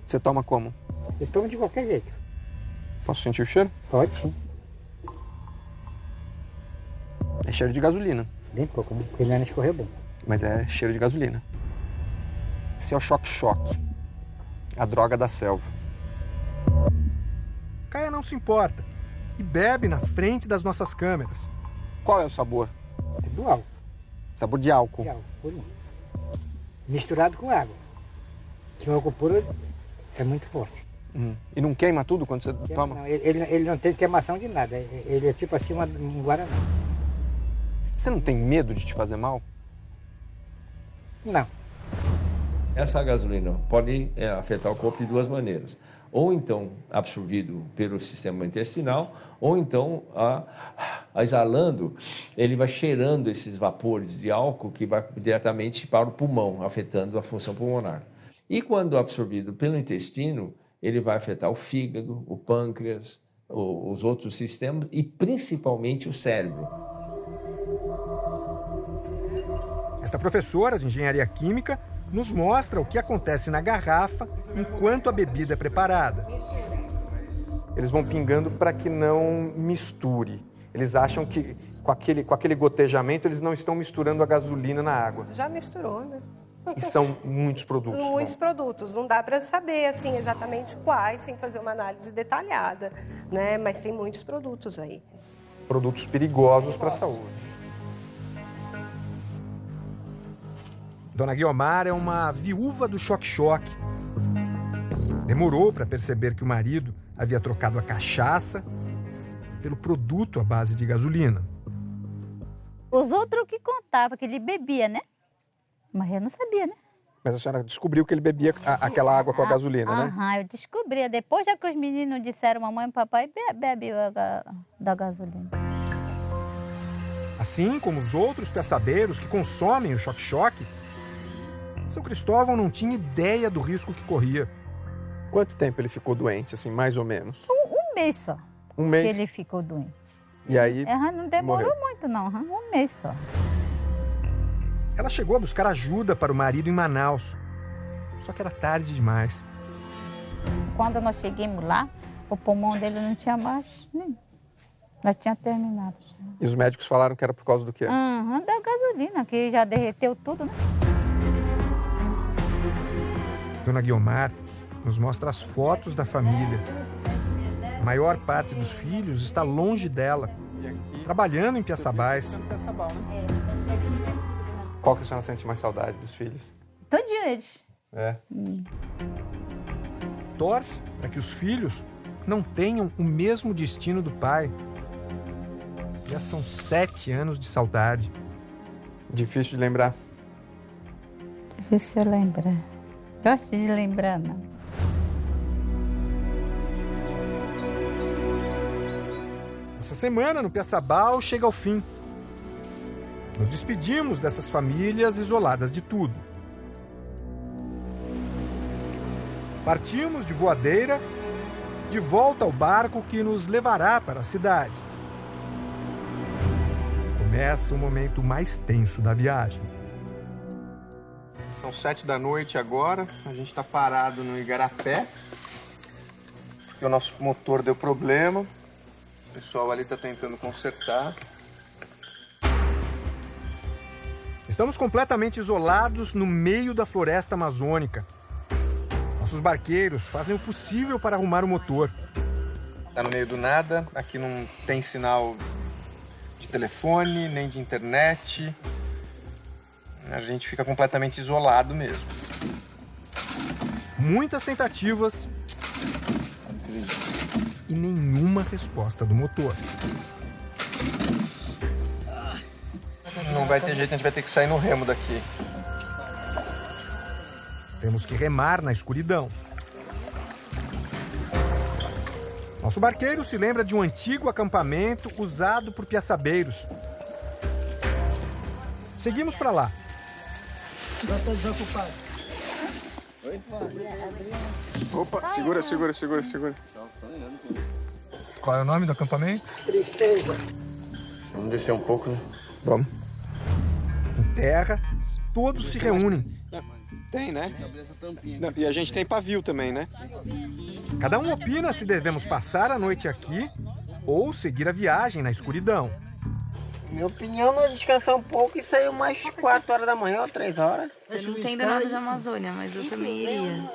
Você toma como? Eu tomo de qualquer jeito. Posso sentir o cheiro? Pode sim. É cheiro de gasolina. Bem pouco, né? Porque ele não escorreu bem. Mas é cheiro de gasolina. Esse é o choque-choque. A droga da selva. Caia não se importa e bebe na frente das nossas câmeras. Qual é o sabor? É do álcool. Sabor de álcool. De álcool, puro. Misturado com água. Que o álcool puro é muito forte. E não queima tudo quando você toma? Não, ele não tem queimação de nada. Ele é tipo assim um guaraná. Você não tem medo de te fazer mal? Não. Essa gasolina pode afetar o corpo de duas maneiras. Ou então absorvido pelo sistema intestinal, ou então exalando, ele vai cheirando esses vapores de álcool que vai diretamente para o pulmão, afetando a função pulmonar. E quando absorvido pelo intestino, ele vai afetar o fígado, o pâncreas, os outros sistemas e principalmente o cérebro. Esta professora de engenharia química nos mostra o que acontece na garrafa enquanto a bebida é preparada. Eles vão pingando para que não misture. Eles acham que com aquele gotejamento eles não estão misturando a gasolina na água. Já misturou, né? E são muitos produtos. Muitos produtos. Não dá para saber assim exatamente quais, sem fazer uma análise detalhada, né? Mas tem muitos produtos aí. Produtos perigosos para a saúde. Dona Guiomar é uma viúva do choque-choque. Demorou para perceber que o marido havia trocado a cachaça pelo produto à base de gasolina. Os outros que contavam que ele bebia, né? Mas eu não sabia, né? Mas a senhora descobriu que ele bebia aquela água com a gasolina, né? Aham, eu descobri. Depois já que os meninos disseram, mamãe e papai bebe da gasolina. Assim como os outros piaçabeiros que consomem o choque-choque, São Cristóvão não tinha ideia do risco que corria. Quanto tempo ele ficou doente, assim, mais ou menos? Um mês só. Um mês? Que ele ficou doente. E aí não demorou morreu. muito, não. Um mês só. Ela chegou a buscar ajuda para o marido em Manaus. Só que era tarde demais. Quando nós chegamos lá, o pulmão dele não tinha mais nem. Já tinha terminado. E os médicos falaram que era por causa do quê? Da gasolina, que já derreteu tudo, né? Dona Guiomar nos mostra as fotos da família. A maior parte dos filhos está longe dela, trabalhando em Piaçabás. Qual que a senhora sente mais saudade dos filhos? Todos eles. É. Torce para que os filhos não tenham o mesmo destino do pai. Já são 7 anos de saudade. Difícil de lembrar. Difícil lembrar. Gosto de lembrar, não. Essa semana no Piaçabal chega ao fim. Nos despedimos dessas famílias isoladas de tudo. Partimos de voadeira, de volta ao barco que nos levará para a cidade. Começa o momento mais tenso da viagem. São 7 da noite agora, a gente está parado no Igarapé, porque o nosso motor deu problema. O pessoal ali está tentando consertar. Estamos completamente isolados no meio da floresta amazônica. Nossos barqueiros fazem o possível para arrumar o motor. Está no meio do nada, aqui não tem sinal de telefone, nem de internet. A gente fica completamente isolado mesmo. Muitas tentativas e nenhuma resposta do motor. Não vai ter jeito, a gente vai ter que sair no remo daqui. Temos que remar na escuridão. Nosso barqueiro se lembra de um antigo acampamento usado por piaçabeiros. Seguimos para lá. Já estou desocupado. Opa, segura. Qual é o nome do acampamento? Tristeza. Vamos descer um pouco, né? Vamos. Em terra, todos se reúnem. Tem, né? Não, e a gente tem pavio também, né? Cada um opina se devemos passar a noite aqui ou seguir a viagem na escuridão. Minha opinião, nós descansar um pouco e sair umas 4 horas da manhã ou 3 horas. Eu não entendo nada de Amazônia, mas eu também iria.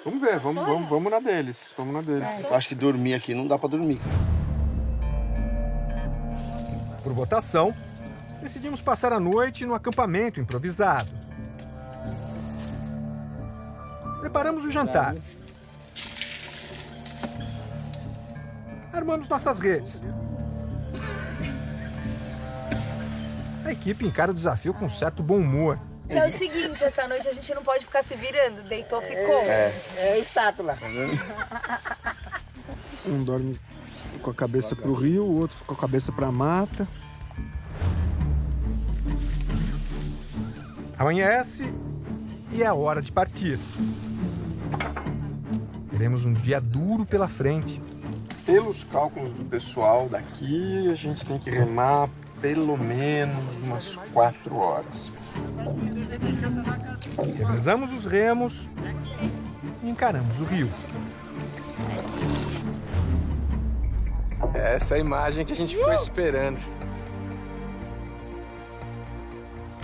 Vamos ver, vamos na deles. Vamos na deles. Eu acho que dormir aqui não dá pra dormir. Por votação, decidimos passar a noite no acampamento improvisado. Preparamos o jantar. armamos nossas redes. A equipe encara o desafio com certo bom humor. É o seguinte, essa noite a gente não pode ficar se virando. Deitou, ficou. É estátua. Um dorme com a cabeça pro rio, o outro com a cabeça pra mata. Amanhece e é hora de partir. Teremos um dia duro pela frente. Pelos cálculos do pessoal daqui, a gente tem que remar pelo menos umas 4 horas. Revezamos os remos e encaramos o rio. Essa é a imagem que a gente ficou esperando.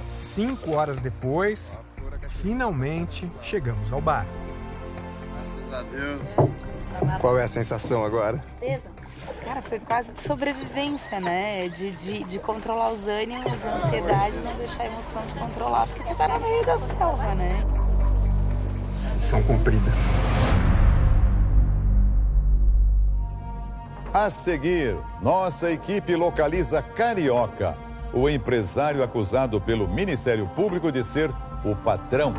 5 horas depois, finalmente chegamos ao bar. Graças a Deus. Qual é a sensação agora? Cara, foi quase de sobrevivência, né? De controlar os ânimos, a ansiedade, não deixar a emoção de controlar, porque você tá no meio da selva, né? Missão cumprida. A seguir, nossa equipe localiza Carioca, o empresário acusado pelo Ministério Público de ser o patrão.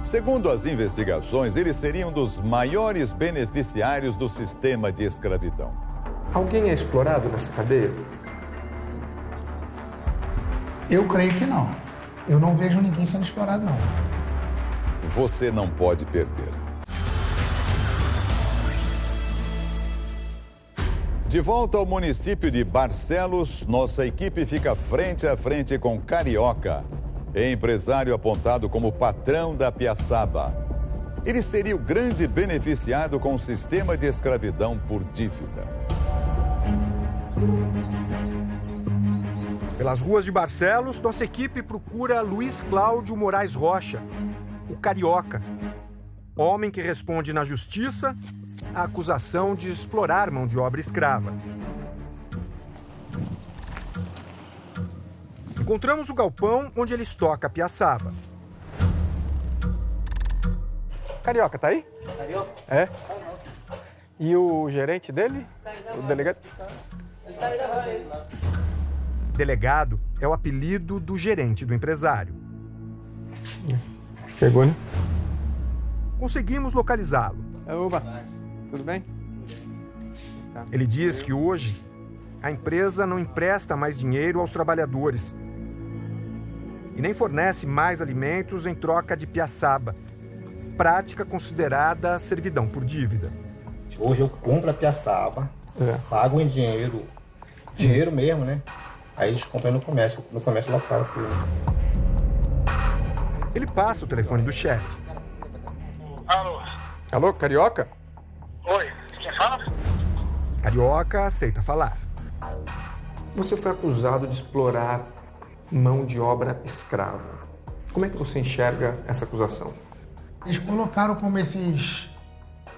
Segundo as investigações, ele seria um dos maiores beneficiários do sistema de escravidão. Alguém é explorado nessa cadeia? Eu creio que não. Eu não vejo ninguém sendo explorado, não. Você não pode perder. De volta ao município de Barcelos, nossa equipe fica frente a frente com Carioca, empresário apontado como patrão da Piaçaba. Ele seria o grande beneficiado com o sistema de escravidão por dívida. Pelas ruas de Barcelos, nossa equipe procura Luiz Cláudio Moraes Rocha, o Carioca, homem que responde na justiça a acusação de explorar mão de obra escrava. Encontramos o galpão onde ele estoca a piaçaba. Carioca, tá aí? Carioca? É? E o gerente dele? O delegado? Delegado é o apelido do gerente do empresário. Chegou, né? Conseguimos localizá-lo. Oba, tudo bem? Ele diz que hoje a empresa não empresta mais dinheiro aos trabalhadores e nem fornece mais alimentos em troca de piaçaba, prática considerada servidão por dívida. Hoje eu compro a piaçaba, pago em dinheiro mesmo, né? Aí eles compram no comércio local. Ele passa o telefone do chefe. Alô? Alô, Carioca? Oi, quem fala? Carioca aceita falar. Você foi acusado de explorar mão de obra escrava. Como é que você enxerga essa acusação? Eles colocaram como esses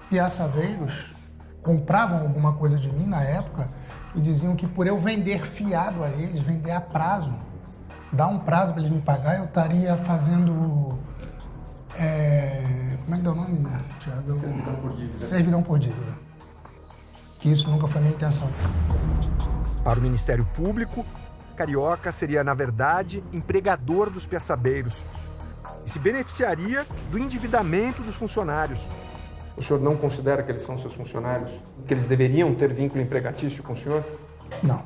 piaçaveiros compravam alguma coisa de mim na época e diziam que por eu vender fiado a eles, vender a prazo, dar um prazo para eles me pagar, eu estaria fazendo... como é que dá o nome, né, Thiago? Servidão por dívida. Servidão por dívida. Que isso nunca foi minha intenção. Para o Ministério Público, Carioca seria, na verdade, empregador dos piaçabeiros e se beneficiaria do endividamento dos funcionários. O senhor não considera que eles são seus funcionários? Que eles deveriam ter vínculo empregatício com o senhor? Não.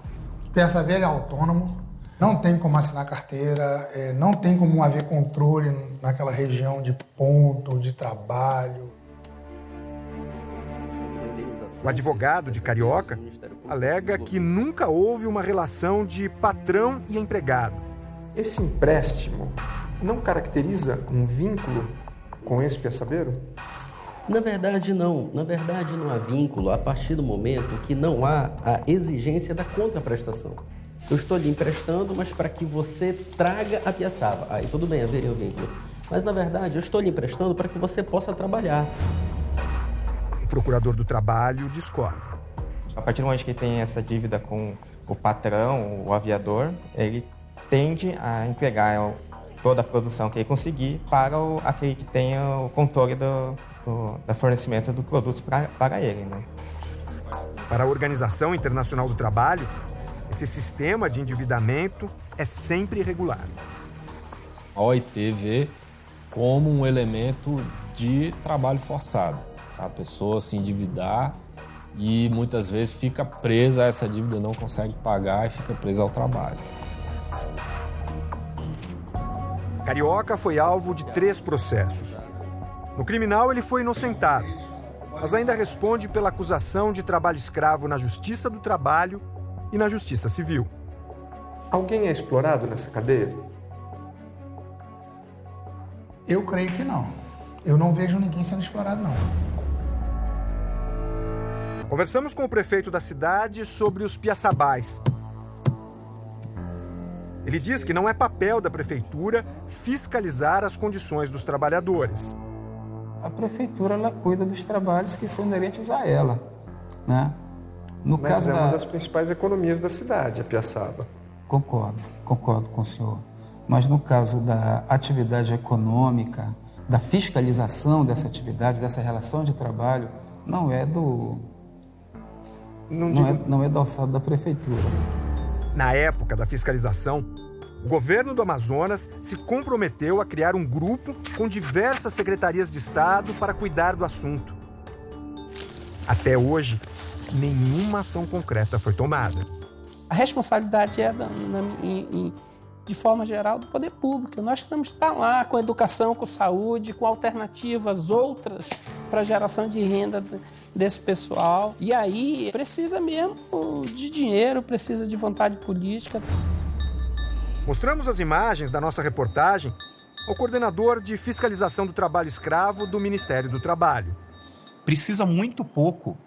Piaçaveiro é autônomo, não tem como assinar carteira, não tem como haver controle naquela região de ponto, de trabalho. O advogado de Carioca alega que nunca houve uma relação de patrão e empregado. Esse empréstimo não caracteriza um vínculo com esse piaçabeiro? Na verdade, não. Na verdade, não há vínculo a partir do momento que não há a exigência da contraprestação. Eu estou lhe emprestando, mas para que você traga a piaçaba. Aí tudo bem, haveria o vínculo. Mas, na verdade, eu estou lhe emprestando para que você possa trabalhar. O procurador do trabalho discorda. A partir do momento que ele tem essa dívida com o patrão, o aviador, ele tende a entregar toda a produção que ele conseguir para aquele que tenha o controle do fornecimento do produto para ele, né? Para a Organização Internacional do Trabalho, esse sistema de endividamento é sempre irregular. A OIT vê como um elemento de trabalho forçado. A pessoa se endividar e muitas vezes fica presa a essa dívida, não consegue pagar e fica presa ao trabalho. Carioca foi alvo de 3 processos. No criminal, ele foi inocentado, mas ainda responde pela acusação de trabalho escravo na Justiça do Trabalho e na Justiça Civil. Alguém é explorado nessa cadeia? Eu creio que não. Eu não vejo ninguém sendo explorado, não. Conversamos com o prefeito da cidade sobre os piaçabais. Ele diz que não é papel da prefeitura fiscalizar as condições dos trabalhadores. A prefeitura ela cuida dos trabalhos que são inerentes a ela, né? No Mas caso é uma das principais economias da cidade, a piaçaba. Concordo com o senhor. Mas no caso da atividade econômica, da fiscalização dessa atividade, dessa relação de trabalho, não é da alçada da prefeitura. Na época da fiscalização, o governo do Amazonas se comprometeu a criar um grupo com diversas secretarias de Estado para cuidar do assunto. Até hoje, nenhuma ação concreta foi tomada. A responsabilidade é, de forma geral, do poder público. Nós temos que estar lá com educação, com saúde, com alternativas outras para a geração de renda desse pessoal. E aí precisa mesmo de dinheiro, precisa de vontade política. Mostramos as imagens da nossa reportagem ao coordenador de fiscalização do trabalho escravo do Ministério do Trabalho. Precisa muito pouco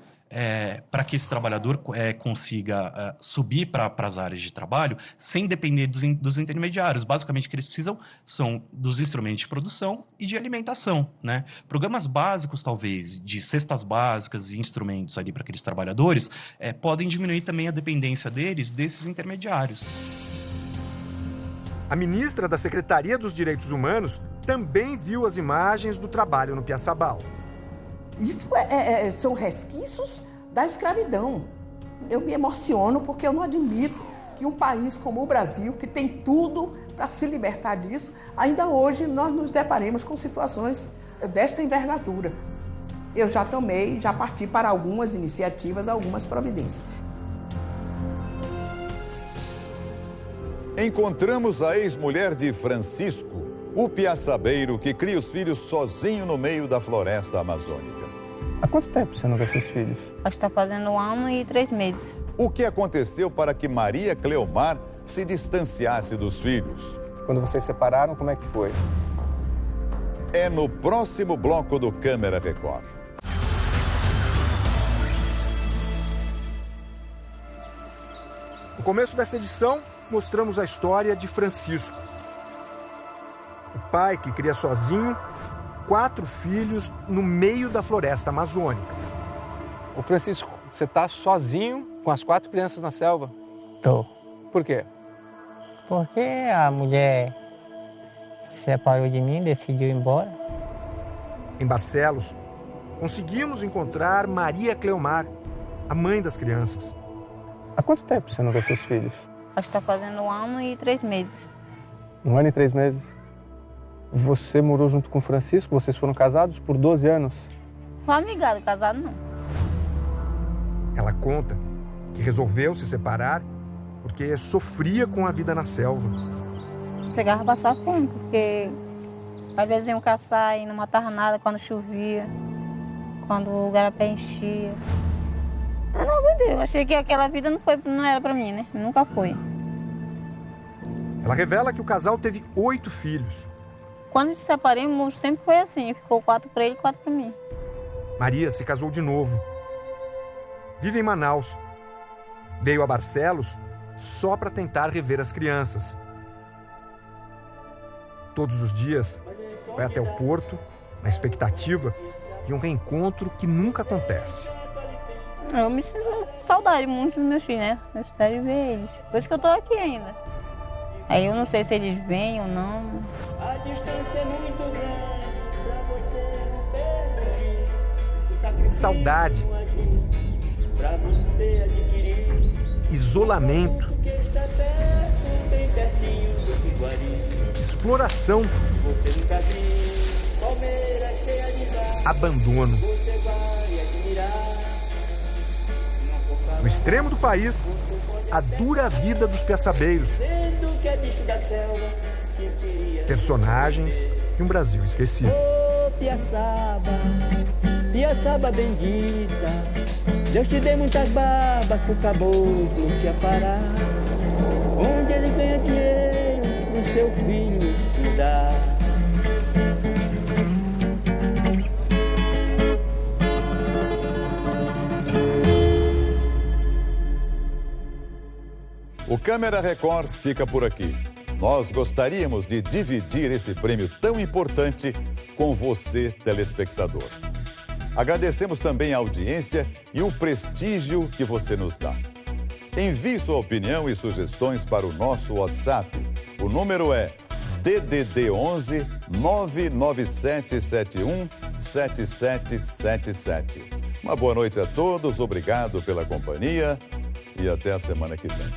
para que esse trabalhador consiga subir para as áreas de trabalho sem depender dos intermediários. Basicamente, o que eles precisam são dos instrumentos de produção e de alimentação, né? Programas básicos, talvez, de cestas básicas e instrumentos ali para aqueles trabalhadores podem diminuir também a dependência deles desses intermediários. A ministra da Secretaria dos Direitos Humanos também viu as imagens do trabalho no Piaçabal. Isso são resquícios da escravidão. Eu me emociono porque eu não admito que um país como o Brasil, que tem tudo para se libertar disso, ainda hoje nós nos deparemos com situações desta envergadura. Eu já parti para algumas iniciativas, algumas providências. Encontramos a ex-mulher de Francisco, o piaçabeiro que cria os filhos sozinho no meio da floresta amazônica. Há quanto tempo você não vê seus filhos? Acho que está fazendo 1 ano e 3 meses. O que aconteceu para que Maria Cleomar se distanciasse dos filhos? Quando vocês se separaram, como é que foi? É no próximo bloco do Câmera Record. No começo dessa edição, mostramos a história de Francisco. O pai que cria sozinho 4 filhos no meio da floresta amazônica. Ô Francisco, você está sozinho com as 4 crianças na selva? Tô. Por quê? Porque a mulher se separou de mim, decidiu ir embora. Em Barcelos, conseguimos encontrar Maria Cleomar, a mãe das crianças. Há quanto tempo você não vê seus filhos? Acho que está fazendo 1 ano e 3 meses. 1 ano e 3 meses. Você morou junto com o Francisco, vocês foram casados por 12 anos? Não amigado, casado não. Ela conta que resolveu se separar porque sofria com a vida na selva. Chegava a passar fome, porque às vezes iam caçar e não matava nada quando chovia, quando o garapé enchia. Eu não aguentei, eu achei que aquela vida não era pra mim, né? Nunca foi. Ela revela que o casal teve 8 filhos. Quando se separamos, sempre foi assim, ficou 4 pra ele e 4 pra mim. Maria se casou de novo. Vive em Manaus. Veio a Barcelos só para tentar rever as crianças. Todos os dias, vai até o porto, na expectativa de um reencontro que nunca acontece. Eu me sinto saudade muito dos meus filhos, né? Eu espero ver eles. Por isso que eu tô aqui ainda. Aí eu não sei se eles vêm ou não. A distância é muito grande pra você não ter fugir. Saudade pra você adquirir. Isolamento, Que está perto, bem pertinho do Piguari. exploração, Você nunca viu palmeira cheia de gás. abandono. Você vai admirar. No extremo do país, a dura vida dos piaçabeiros, Sendo que é bicho da selva, que queria. personagens de um Brasil esquecido. Ô Piaçaba bendita, Deus te dê muitas babas pro caboclo te aparar. Onde ele ganha dinheiro pro seu filho estudar. O Câmera Record fica por aqui. Nós gostaríamos de dividir esse prêmio tão importante com você, telespectador. Agradecemos também a audiência e o prestígio que você nos dá. Envie sua opinião e sugestões para o nosso WhatsApp. O número é DDD 11 99771 7777. Uma boa noite a todos, obrigado pela companhia e até a semana que vem.